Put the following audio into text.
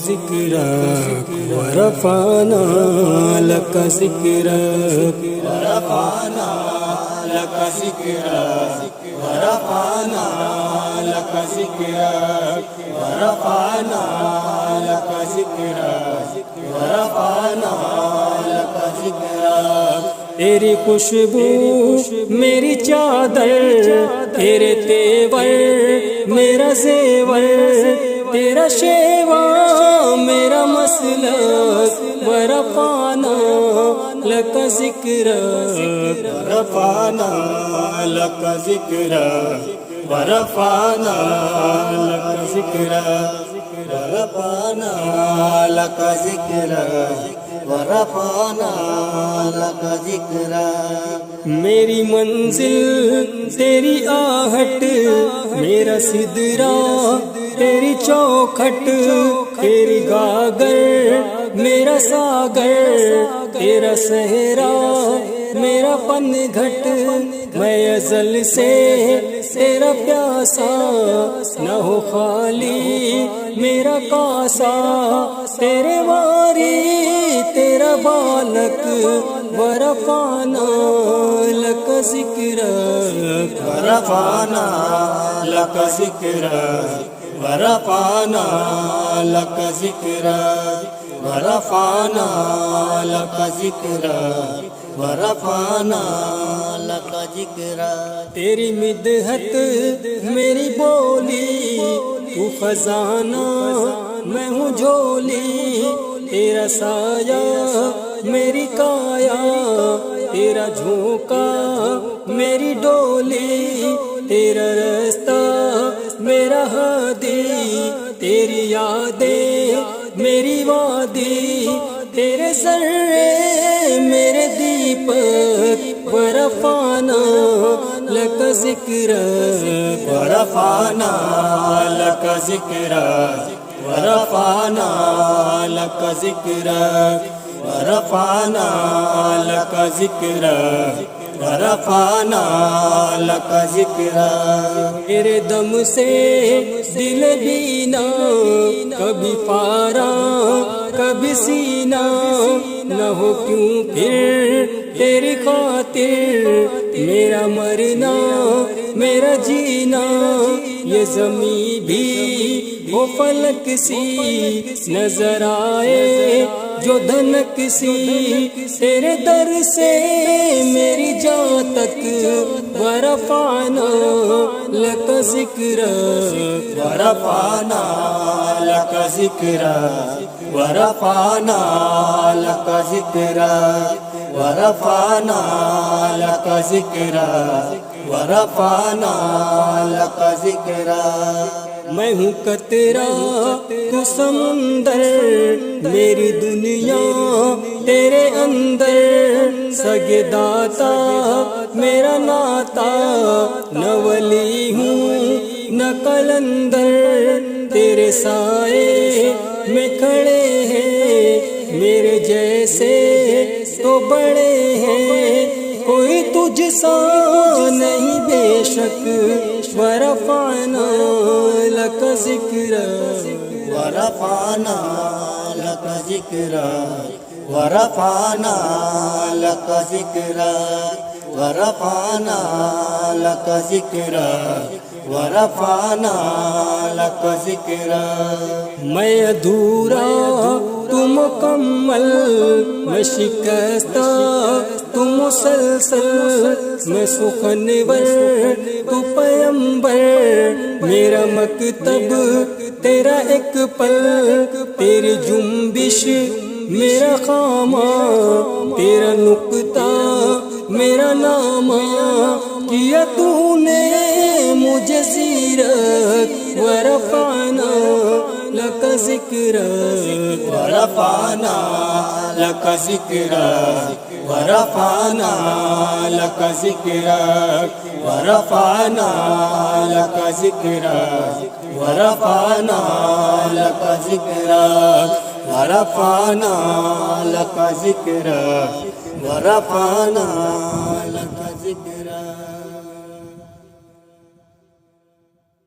ذکرک ورفعنا لک ذکرک ورفعنا لک ذکرک ورفعنا لک ذکرک ورفعنا لک ذکرک ورفعنا لک ذکرک تیری خوشبو میری چادر، تیرے تیور میرا زیور، تیرا شیوا میرا مسلک، ورفعنا لک ذکرک ورفعنا لک ذکرک ورفعنا لک ذکرک ورفعنا لک ذکرک ورفعنا لک ذکرک۔ میری منزل تیری آہٹ، میرا سدرا تیری چوکھٹ، تیری گاگر میرا ساگر، تیرا صحرا میرا پن گھٹ، میں ازل سے تیرا پیاسا، نہ ہو خالی میرا کاسا، تیرے واری تیرا بالک، ورفعنا لک ذکرک ورفعنا لک ذکرک ورفعنا لک ذکرک ورفعنا لک ذکرک ورفعنا لک ذکرک۔ تیری مدحت میری بولی، تو خزانہ میں ہوں جھولی، تیرا سایہ میری کایا، تیرا جھونکا میری ڈولی، تیرا رستہ میرا ہادی، تیری یادیں میری وادی، تیرے ذرے میرے دیپک، ورفعنا لک ذکرک ورفعنا لک ذکرک ورفعنا لک ذکرک ورفعنا لک ذکرک ورفعنا لک ذکرک۔ تیرے دم سے دل بینا، کبھی پارا کبھی سینہ، نہ ہو کیوں پھر تیری خاطر میرا مرنا میرا جینا، یہ زمین بھی وہ فلک سی نظر آئے جو دھنک سی، تیرے در سے میری جان تک، ورفعنا لک ذکرک ورفعنا لک ذکرک ورفعنا لک ذکرک ورفعنا لک ذکرک ورفعنا لک ذکرک۔ میں ہوں قطرہ تو سمندر، میری دنیا تیرے اندر، سگے داتا میرا ناتا، نہ ولی ہوں نہ قلندر، تیرے سائے میں کھڑے ہیں میرے جیسے تو بڑے ہیں، کوئی تجھ سا نہیں بے شک، ورفعنا لک ذکرک ورفعنا لک ذکرک ورفعنا لک ذکرک ورفعنا لک ذکرک ورفعنا لک ذکرک۔ میں ادھورا تو مکمل، میں شکستہ تو مسلسل، میں سخنور تو پیمبر، میرا مکتب تیرا ایک پل، تیری جنبش میرا خامہ، تیرا نقطہ میرا نامہ، کیا تو نے مجھے زیرک، ورفعنا لک ذکرک ورفعنا لک ذکرک ورفعنا لک ذکرک ورفعنا لک ذکرک ورفعنا لک ذکرک ورفعنا لک ذکرک ورفعنا